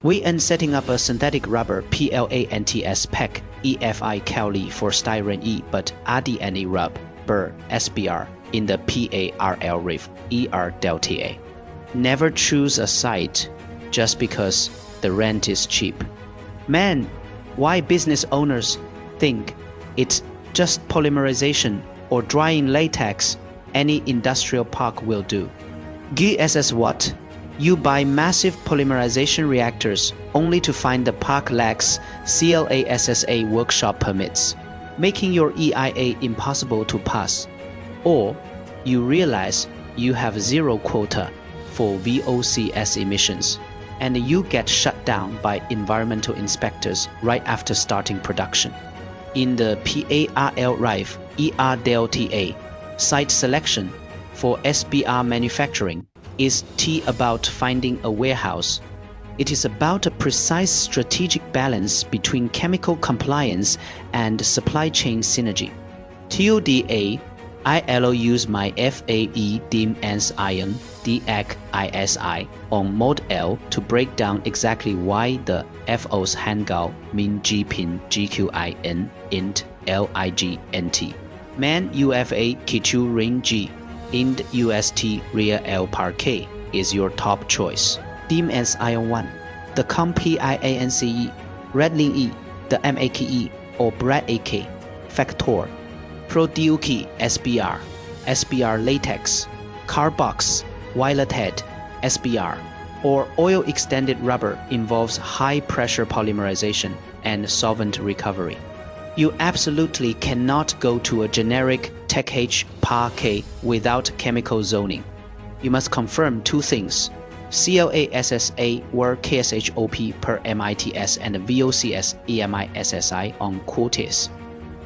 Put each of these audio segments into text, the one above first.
We are setting up a synthetic rubber PLANTS PEC EFI Cali for styrene E but RDNA rub BR SBR in the PARL reef ER delta A. Never choose a site just because the rent is cheap. Man, why business owners think it's just polymerization or drying latex any industrial park will do. Guess what? You buy massive polymerization reactors only to find the park lacks CLA/SSA workshop permits, making your EIA impossible to pass. Or you realize you have zero quota for VOCs emissions, and you get shut down by environmental inspectors right after starting production. In the PARL RIFE ER delta A, site selection for SBR manufacturing is about finding a warehouse. It is about a precise strategic balance between chemical compliance and supply chain synergy. TODA, I use my FAE DIM ANS ion DAC ISI on Mod L to break down exactly why the FO's Hangul min GPIN GQIN int LIGNT. Man UFA Kichu Ring G int UST rear L par K is your top choice. DIM ANS ion 1, the COM PIANCE, Redlin E, the MAKE or Brad AK, Factor, Produki SBR, SBR latex, Carbox, Violet SBR, or oil extended rubber involves high pressure polymerization and solvent recovery. You absolutely cannot go to a generic Tech H par K without chemical zoning. You must confirm two things: CLA/SSA or KSHOP per MITS and VOCs EMI/SSI on quotas.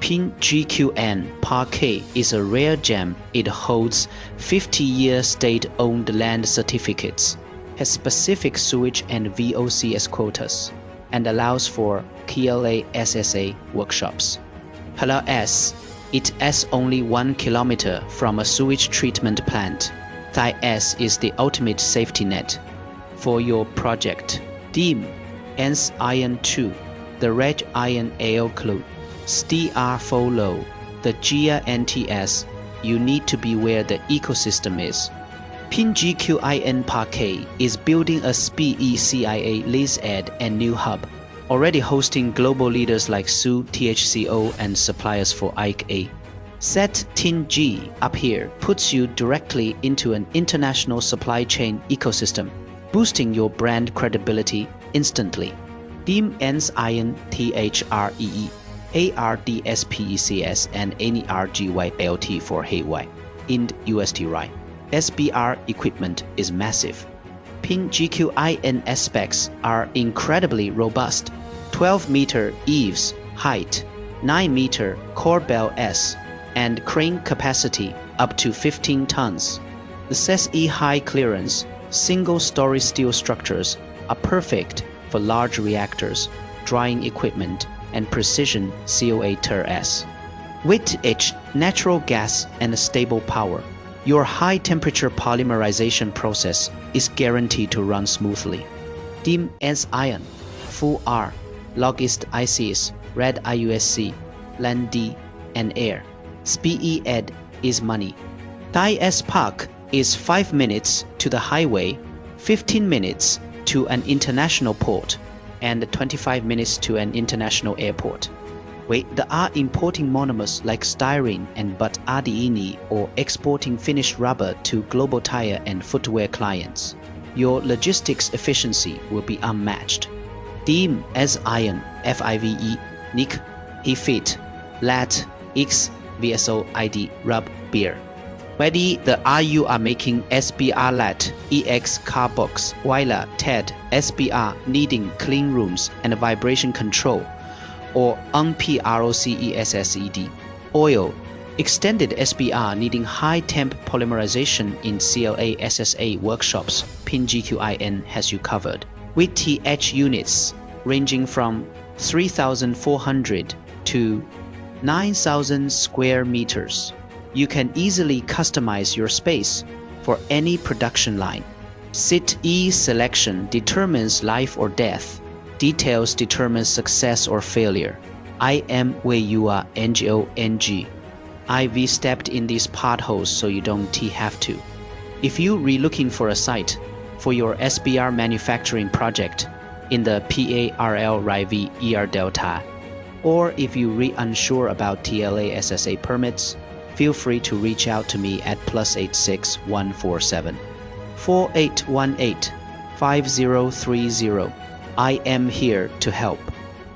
PIN GQN par K is a rare gem. It holds 50-year state-owned land certificates, has specific sewage and VOCs quotas, and allows for KLA/SSA workshops. S, it is only 1 kilometer from a sewage treatment plant. Thai S is the ultimate safety net for your project. DIM ANS iron 2, the Reg iron AL clue, STR follow, the GIA NTS. You need to be where the ecosystem is. PIN GQIN par K is building a SPE CIA lease ed and new hub, already hosting global leaders like SU, THCO, and suppliers for Ike A. Set TIN G up here puts you directly into an international supply chain ecosystem, boosting your brand credibility instantly. DIM ANS iron THREE, ARDSPECS, and NERGYLT for HY, IND UST RY. SBR equipment is massive. PIN GQIN specs are incredibly robust. 12-meter eaves height, 9-meter core bell S, and crane capacity up to 15 tons. The SSE high clearance, single-story steel structures are perfect for large reactors, drying equipment, and precision COA TER-S. With its natural gas and stable power, your high-temperature polymerization process is guaranteed to run smoothly. DIM ANS iron, full R, Logist ICs, Red IUSC, Land D, and Air. SPE ed is money. Thai S Park is 5 minutes to the highway, 15 minutes to an international port, and 25 minutes to an international airport. They are importing monomers like styrene and but RDNA or exporting finished rubber to global tire and footwear clients. Your logistics efficiency will be unmatched. DIM ANS iron, FIVE, NIC, EFIT, LAT, X, VSO, ID, RUB, beer. Whether the RU are making SBR LAT, EX Carbox, Wila, TED, SBR needing clean rooms and vibration control, or UNPROCESSED, oil, extended SBR needing high-temp polymerization in CLA/SSA workshops, PIN GQIN has you covered. With TH units ranging from 3,400 to 9,000 square meters, you can easily customize your space for any production line. Sit E selection determines life or death. Details determine success or failure. I am where you are, NGO. I've stepped in these potholes so you don't have to. If you re-looking for a site for your SBR manufacturing project in the PARL RIV ER Delta, or if you unsure about TLA SSA permits, feel free to reach out to me at +86 147 4818 5030. I am here to help.